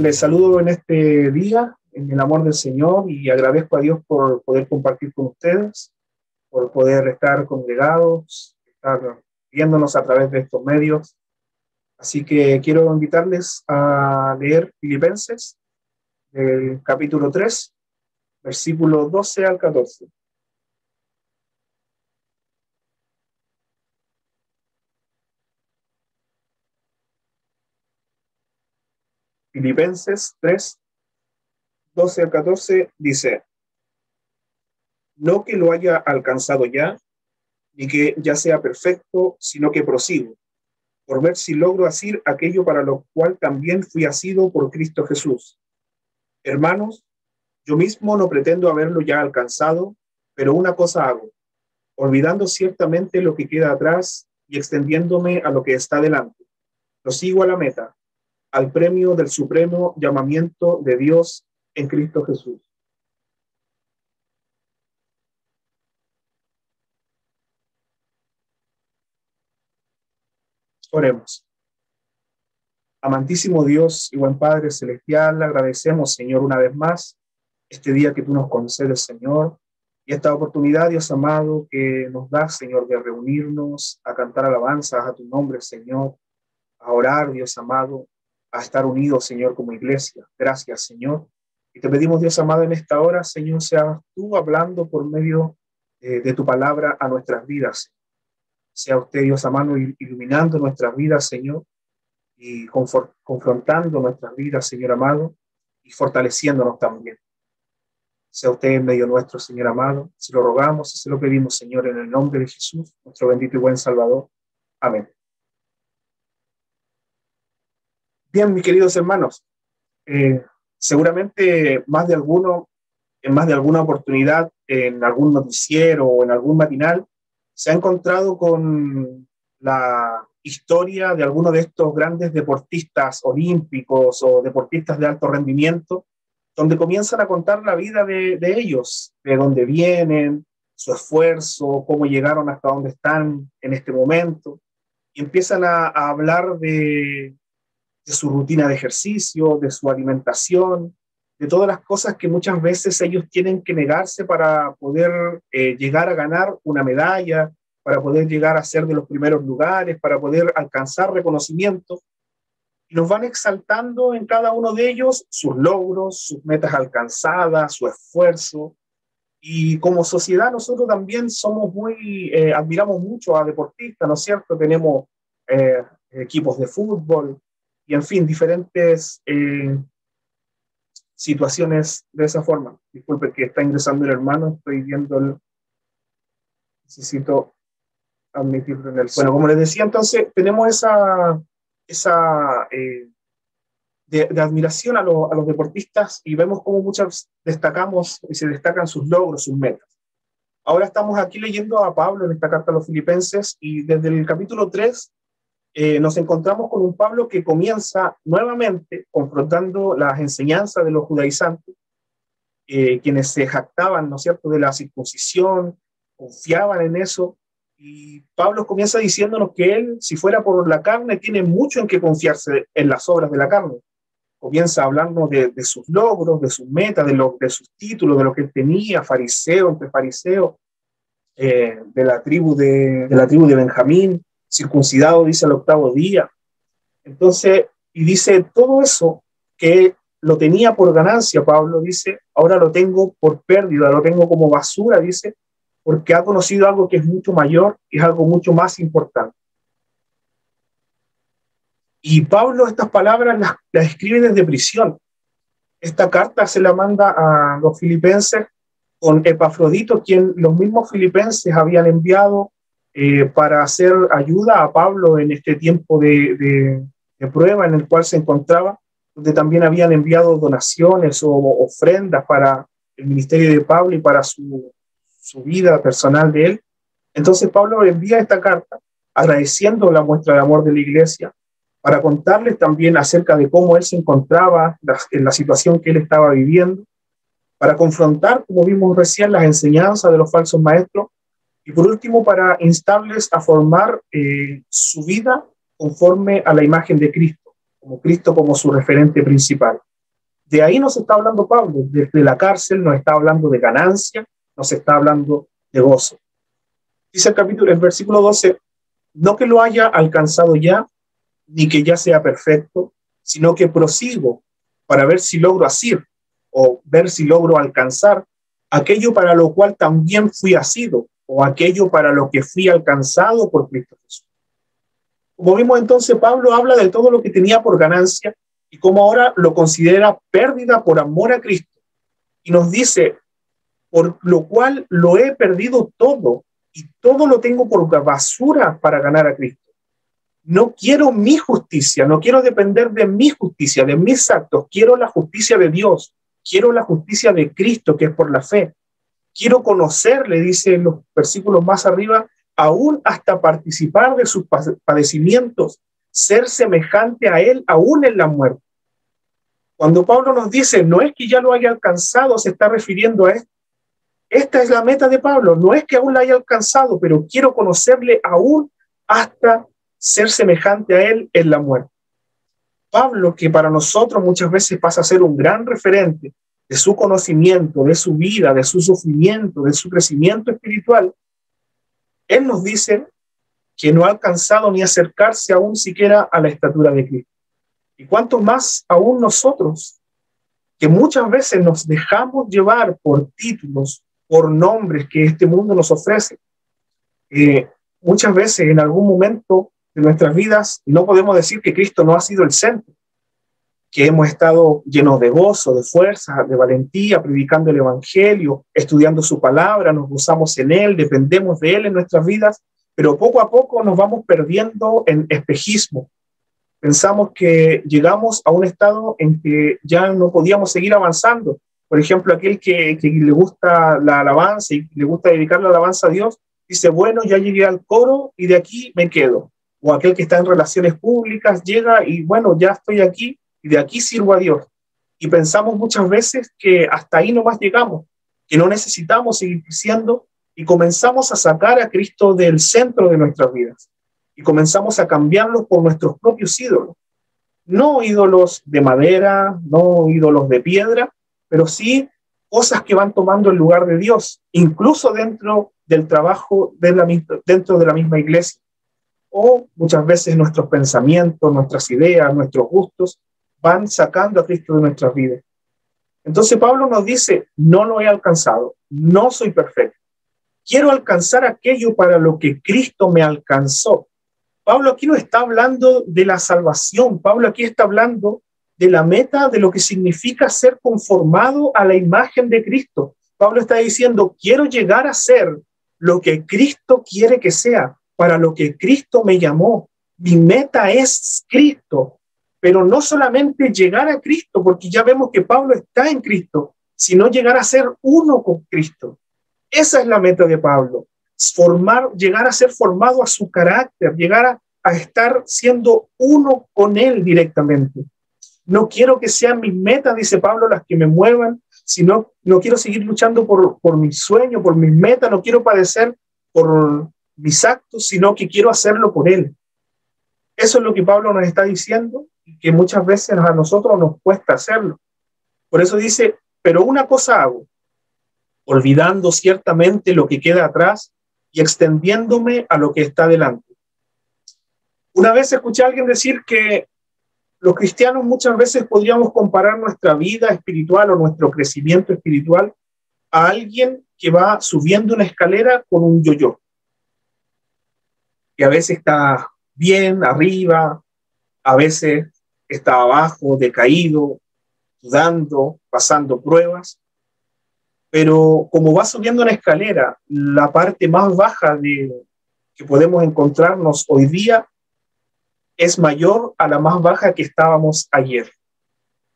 Les saludo en este día, en el amor del Señor, y agradezco a Dios por poder compartir con ustedes, por poder estar congregados, estar viéndonos a través de estos medios. Así que quiero invitarles a leer Filipenses, el capítulo 3, versículos 12 al 14. Filipenses 3, 12 al 14 dice: no que lo haya alcanzado ya, ni que ya sea perfecto, sino que prosigo, por ver si logro hacer aquello para lo cual también fui asido por Cristo Jesús. Hermanos, yo mismo no pretendo haberlo ya alcanzado, pero una cosa hago, olvidando ciertamente lo que queda atrás y extendiéndome a lo que está delante. Prosigo a la meta, al premio del supremo llamamiento de Dios en Cristo Jesús. Oremos. Amantísimo Dios y buen Padre Celestial, agradecemos, Señor, una vez más este día que tú nos concedes, Señor, y esta oportunidad, Dios amado, que nos das, Señor, de reunirnos, a cantar alabanzas a tu nombre, Señor, a orar, Dios amado, a estar unidos, Señor, como iglesia. Gracias, Señor. Y te pedimos, Dios amado, en esta hora, Señor, seas tú hablando por medio de tu palabra a nuestras vidas. Sea usted, Dios amado, iluminando nuestras vidas, Señor, y confrontando nuestras vidas, Señor amado, y fortaleciéndonos también. Sea usted en medio nuestro, Señor amado. Se lo rogamos y se lo pedimos, Señor, en el nombre de Jesús, nuestro bendito y buen Salvador. Amén. Bien, mis queridos hermanos, seguramente más de alguno, en más de alguna oportunidad, en algún noticiero o en algún matinal, se ha encontrado con la historia de alguno de estos grandes deportistas olímpicos o deportistas de alto rendimiento, donde comienzan a contar la vida de ellos, de dónde vienen, su esfuerzo, cómo llegaron hasta donde están en este momento, y empiezan a hablar de su rutina de ejercicio, de su alimentación, de todas las cosas que muchas veces ellos tienen que negarse para poder llegar a ganar una medalla, para poder llegar a ser de los primeros lugares, para poder alcanzar reconocimiento. Y nos van exaltando en cada uno de ellos sus logros, sus metas alcanzadas, su esfuerzo. Y como sociedad nosotros también somos muy, admiramos mucho a deportistas, ¿no es cierto? Tenemos equipos de fútbol y, en fin, diferentes situaciones de esa forma. Disculpe que está ingresando el hermano, estoy viendo el... Necesito admitirlo en el... Bueno, como les decía, entonces tenemos esa de admiración a los deportistas y vemos cómo muchas destacamos y se destacan sus logros, sus metas. Ahora estamos aquí leyendo a Pablo en esta carta a los Filipenses y desde el capítulo 3 nos encontramos con un Pablo que comienza nuevamente confrontando las enseñanzas de los judaizantes, quienes se jactaban, ¿no es cierto?, de la circuncisión, confiaban en eso, y Pablo comienza diciéndonos que él, si fuera por la carne, tiene mucho en que confiarse en las obras de la carne. Comienza hablando de sus logros, de sus metas, de sus títulos, de lo que él tenía, fariseo, entre fariseos, de la tribu de Benjamín, circuncidado, dice, al 8º día. Entonces, y dice todo eso que lo tenía por ganancia, Pablo dice, ahora lo tengo por pérdida, lo tengo como basura, dice, porque ha conocido algo que es mucho mayor y es algo mucho más importante. Y Pablo estas palabras las escribe desde prisión. Esta carta se la manda a los filipenses con Epafrodito, quien los mismos filipenses habían enviado para hacer ayuda a Pablo en este tiempo de prueba en el cual se encontraba, donde también habían enviado donaciones o ofrendas para el ministerio de Pablo y para su vida personal de él. Entonces Pablo envía esta carta agradeciendo la muestra de amor de la iglesia, para contarles también acerca de cómo él se encontraba en la situación que él estaba viviendo, para confrontar, como vimos recién, las enseñanzas de los falsos maestros, y por último para instarles a formar su vida conforme a la imagen de Cristo como su referente principal. De ahí nos está hablando Pablo, desde la cárcel nos está hablando de ganancia, nos está hablando de gozo. Dice el versículo 12, no que lo haya alcanzado ya, ni que ya sea perfecto, sino que prosigo para ver si logro asir, o ver si logro alcanzar aquello para lo cual también fui asido, o aquello para lo que fui alcanzado por Cristo Jesús. Como vimos entonces, Pablo habla de todo lo que tenía por ganancia y cómo ahora lo considera pérdida por amor a Cristo. Y nos dice, por lo cual lo he perdido todo, y todo lo tengo por basura para ganar a Cristo. No quiero mi justicia, no quiero depender de mi justicia, de mis actos, quiero la justicia de Dios, quiero la justicia de Cristo, que es por la fe. Quiero conocerle, dice en los versículos más arriba, aún hasta participar de sus padecimientos, ser semejante a él aún en la muerte. Cuando Pablo nos dice, no es que ya lo haya alcanzado, se está refiriendo a esto. Esta es la meta de Pablo, no es que aún la haya alcanzado, pero quiero conocerle aún hasta ser semejante a él en la muerte. Pablo, que para nosotros muchas veces pasa a ser un gran referente de su conocimiento, de su vida, de su sufrimiento, de su crecimiento espiritual, él nos dice que no ha alcanzado ni acercarse aún siquiera a la estatura de Cristo. Y cuánto más aún nosotros, que muchas veces nos dejamos llevar por títulos, por nombres que este mundo nos ofrece. Muchas veces en algún momento de nuestras vidas no podemos decir que Cristo no ha sido el centro, que hemos estado llenos de gozo, de fuerza, de valentía, predicando el Evangelio, estudiando su palabra, nos gozamos en él, dependemos de él en nuestras vidas, pero poco a poco nos vamos perdiendo en espejismo. Pensamos que llegamos a un estado en que ya no podíamos seguir avanzando. Por ejemplo, aquel que le gusta la alabanza y le gusta dedicar la alabanza a Dios, dice, bueno, ya llegué al coro y de aquí me quedo. O aquel que está en relaciones públicas llega y bueno, ya estoy aquí y de aquí sirvo a Dios. Y pensamos muchas veces que hasta ahí nomás llegamos, que no necesitamos seguir creciendo y comenzamos a sacar a Cristo del centro de nuestras vidas y comenzamos a cambiarlo por nuestros propios ídolos. No ídolos de madera, no ídolos de piedra, pero sí cosas que van tomando el lugar de Dios, incluso dentro del trabajo dentro de la misma iglesia. O muchas veces nuestros pensamientos, nuestras ideas, nuestros gustos van sacando a Cristo de nuestras vidas. Entonces Pablo nos dice, no lo he alcanzado, no soy perfecto. Quiero alcanzar aquello para lo que Cristo me alcanzó. Pablo aquí no está hablando de la salvación, Pablo aquí está hablando de la meta, de lo que significa ser conformado a la imagen de Cristo. Pablo está diciendo, quiero llegar a ser lo que Cristo quiere que sea, para lo que Cristo me llamó. Mi meta es Cristo, pero no solamente llegar a Cristo, porque ya vemos que Pablo está en Cristo, sino llegar a ser uno con Cristo. Esa es la meta de Pablo, llegar a ser formado a su carácter, llegar a estar siendo uno con él directamente. No quiero que sean mis metas, dice Pablo, las que me muevan, sino no quiero seguir luchando por mis sueños, por mis metas, no quiero padecer por mis actos, sino que quiero hacerlo por él. Eso es lo que Pablo nos está diciendo y que muchas veces a nosotros nos cuesta hacerlo. Por eso dice, pero una cosa hago, olvidando ciertamente lo que queda atrás y extendiéndome a lo que está delante. Una vez escuché a alguien decir que los cristianos muchas veces podríamos comparar nuestra vida espiritual o nuestro crecimiento espiritual a alguien que va subiendo una escalera con un yo-yo, que a veces está bien arriba, a veces está abajo, decaído, sudando, pasando pruebas, pero como va subiendo una escalera, la parte más baja que podemos encontrarnos hoy día es mayor a la más baja que estábamos ayer.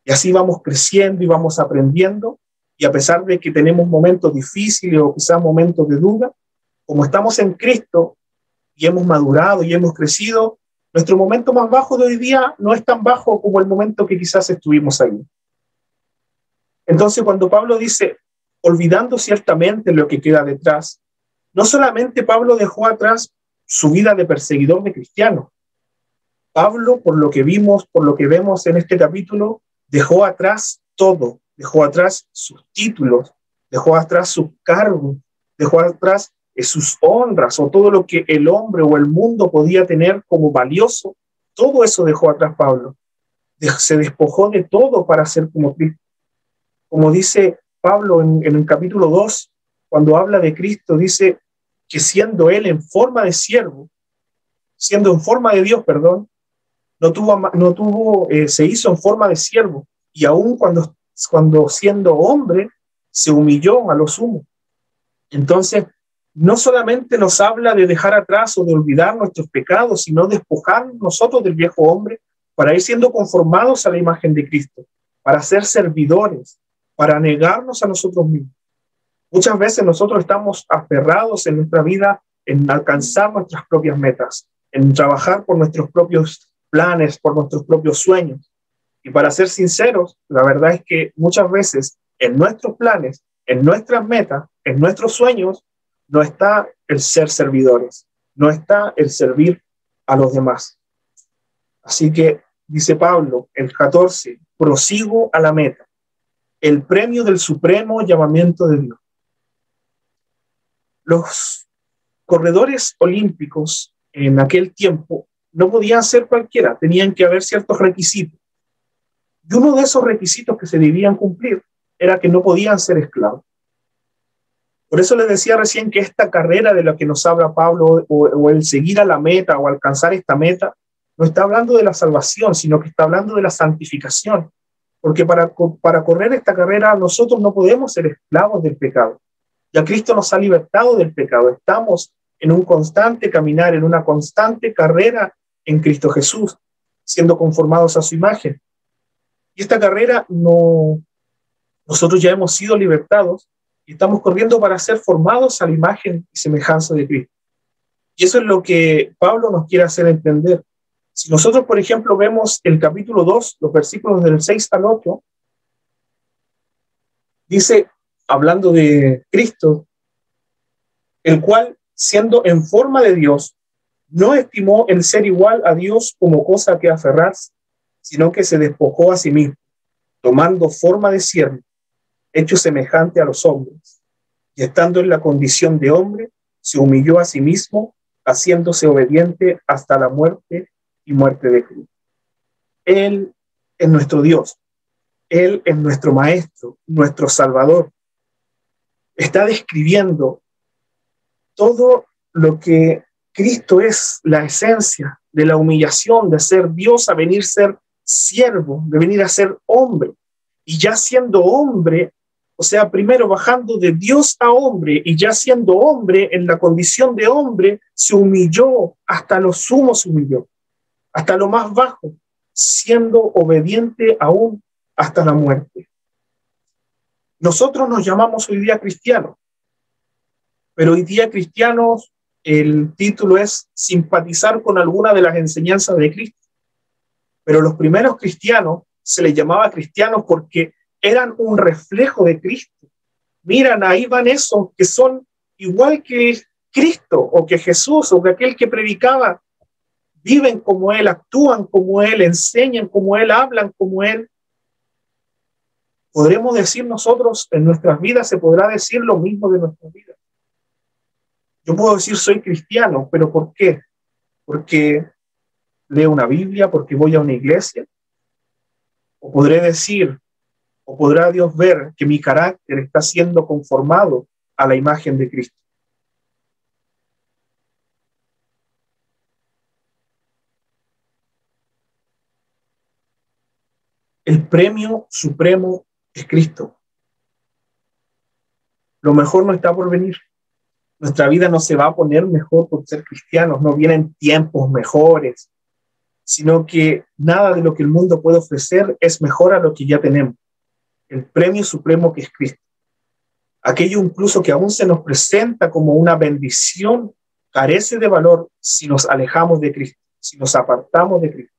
Y así vamos creciendo y vamos aprendiendo, y a pesar de que tenemos momentos difíciles o quizás momentos de duda, como estamos en Cristo y hemos madurado y hemos crecido, nuestro momento más bajo de hoy día no es tan bajo como el momento que quizás estuvimos ahí. Entonces, cuando Pablo dice, olvidando ciertamente lo que queda detrás, no solamente Pablo dejó atrás su vida de perseguidor de cristianos. Pablo, por lo que vemos en este capítulo, dejó atrás todo, dejó atrás sus títulos, dejó atrás sus cargos, dejó atrás sus honras o todo lo que el hombre o el mundo podía tener como valioso. Todo eso dejó atrás Pablo. Se despojó de todo para ser como Cristo. Como dice Pablo en el capítulo 2, cuando habla de Cristo, dice que siendo él en forma de siervo, siendo en forma de Dios, perdón, se hizo en forma de siervo, y aún cuando siendo hombre, se humilló a lo sumo. Entonces, no solamente nos habla de dejar atrás o de olvidar nuestros pecados, sino despojar nosotros del viejo hombre para ir siendo conformados a la imagen de Cristo, para ser servidores, para negarnos a nosotros mismos. Muchas veces nosotros estamos aferrados en nuestra vida en alcanzar nuestras propias metas, en trabajar por nuestros propios planes, por nuestros propios sueños. Y para ser sinceros, la verdad es que muchas veces en nuestros planes, en nuestras metas, en nuestros sueños, no está el ser servidores, no está el servir a los demás. Así que, dice Pablo, el 14, prosigo a la meta, el premio del supremo llamamiento de Dios. Los corredores olímpicos en aquel tiempo no podían ser cualquiera, tenían que haber ciertos requisitos. Y uno de esos requisitos que se debían cumplir era que no podían ser esclavos. Por eso les decía recién que esta carrera de la que nos habla Pablo, o el seguir a la meta o alcanzar esta meta, no está hablando de la salvación, sino que está hablando de la santificación. Porque para correr esta carrera nosotros no podemos ser esclavos del pecado. Ya Cristo nos ha libertado del pecado. Estamos en un constante caminar, en una constante carrera en Cristo Jesús, siendo conformados a su imagen. Y esta carrera nosotros ya hemos sido libertados y estamos corriendo para ser formados a la imagen y semejanza de Cristo. Y eso es lo que Pablo nos quiere hacer entender. Si nosotros, por ejemplo, vemos el capítulo 2, los versículos del 6 al 8, dice, hablando de Cristo, el cual, siendo en forma de Dios, no estimó el ser igual a Dios como cosa que aferrarse, sino que se despojó a sí mismo, tomando forma de siervo, hecho semejante a los hombres, y estando en la condición de hombre, se humilló a sí mismo, haciéndose obediente hasta la muerte y muerte de cruz. Él es nuestro Dios, Él es nuestro Maestro, nuestro Salvador. Está describiendo todo lo que Cristo es, la esencia de la humillación, de ser Dios a venir a ser siervo, de venir a ser hombre. Y ya siendo hombre, o sea, primero bajando de Dios a hombre y ya siendo hombre, en la condición de hombre, se humilló, hasta lo sumo se humilló, hasta lo más bajo, siendo obediente aún hasta la muerte. Nosotros nos llamamos hoy día cristianos, pero hoy día cristianos, el título es simpatizar con alguna de las enseñanzas de Cristo. Pero los primeros cristianos se les llamaba cristianos porque eran un reflejo de Cristo. Miran, ahí van esos que son igual que Cristo o que Jesús o que aquel que predicaba. Viven como Él, actúan como Él, enseñan como Él, hablan como Él. Podremos decir nosotros, en nuestras vidas se podrá decir lo mismo de nuestras vidas. Yo puedo decir soy cristiano, pero ¿por qué? Porque leo una Biblia, porque voy a una iglesia. O podré decir, o podrá Dios ver que mi carácter está siendo conformado a la imagen de Cristo. El premio supremo es Cristo. Lo mejor no está por venir. Nuestra vida no se va a poner mejor por ser cristianos, no vienen tiempos mejores, sino que nada de lo que el mundo puede ofrecer es mejor a lo que ya tenemos. El premio supremo que es Cristo. Aquello incluso que aún se nos presenta como una bendición, carece de valor si nos alejamos de Cristo, si nos apartamos de Cristo.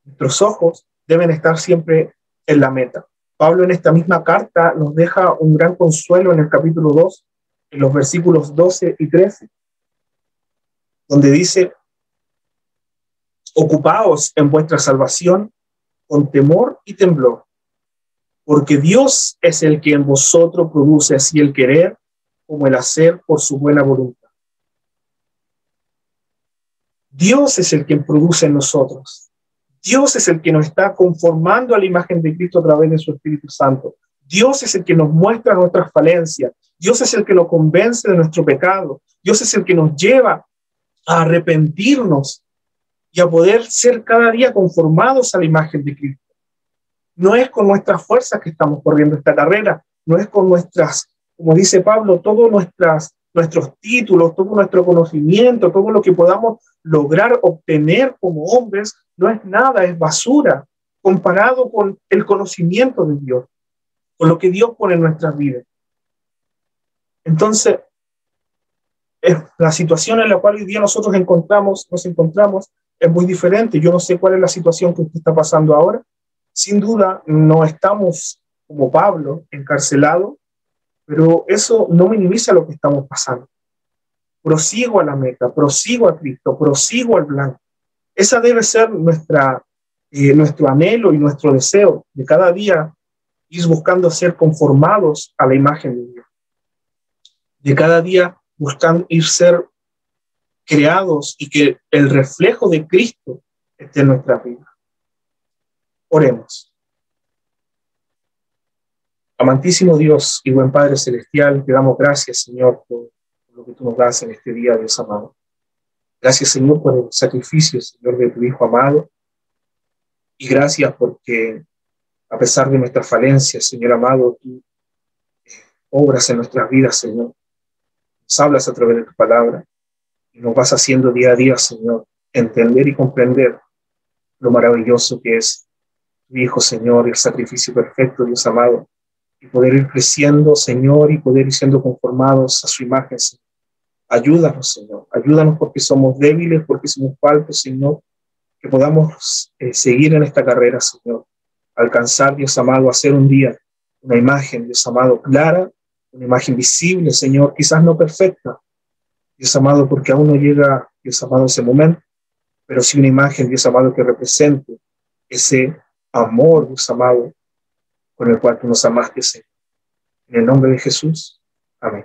Nuestros ojos deben estar siempre en la meta. Pablo en esta misma carta nos deja un gran consuelo en el capítulo 2, en los versículos 12 y 13, donde dice, ocupaos en vuestra salvación con temor y temblor, porque Dios es el que en vosotros produce así el querer como el hacer por su buena voluntad. Dios es el que produce en nosotros. Dios es el que nos está conformando a la imagen de Cristo a través de su Espíritu Santo. Dios es el que nos muestra nuestras falencias. Dios es el que nos convence de nuestro pecado. Dios es el que nos lleva a arrepentirnos y a poder ser cada día conformados a la imagen de Cristo. No es con nuestras fuerzas que estamos corriendo esta carrera, no es con nuestras, como dice Pablo, todos nuestros títulos, todo nuestro conocimiento, todo lo que podamos lograr obtener como hombres, no es nada, es basura, comparado con el conocimiento de Dios, con lo que Dios pone en nuestras vidas. Entonces, la situación en la cual hoy día nos encontramos es muy diferente. Yo no sé cuál es la situación que usted está pasando ahora. Sin duda, no estamos como Pablo, encarcelados, pero eso no minimiza lo que estamos pasando. Prosigo a la meta, prosigo a Cristo, prosigo al blanco. Esa debe ser nuestro anhelo y nuestro deseo de cada día ir buscando ser conformados a la imagen de Dios. De cada día buscando ir ser creados y que el reflejo de Cristo esté en nuestra vida. Oremos. Amantísimo Dios y buen Padre Celestial, te damos gracias, Señor, por lo que tú nos das en este día, Dios amado. Gracias, Señor, por el sacrificio, Señor, de tu Hijo amado. Y gracias porque, a pesar de nuestras falencias, Señor amado, tú obras en nuestras vidas, Señor. Nos hablas a través de tu palabra y nos vas haciendo día a día, Señor, entender y comprender lo maravilloso que es tu Hijo, Señor, el sacrificio perfecto, Dios amado, y poder ir creciendo, Señor, y poder ir siendo conformados a su imagen, Señor. Ayúdanos, Señor, ayúdanos porque somos débiles, porque somos faltos, Señor, que podamos seguir en esta carrera, Señor, alcanzar, Dios amado, hacer un día una imagen, Dios amado, clara, una imagen visible, Señor, quizás no perfecta, Dios amado, porque aún no llega, Dios amado, ese momento, pero sí una imagen, Dios amado, que represente ese amor, Dios amado, con el cual tú nos amaste, Señor. En el nombre de Jesús. Amén.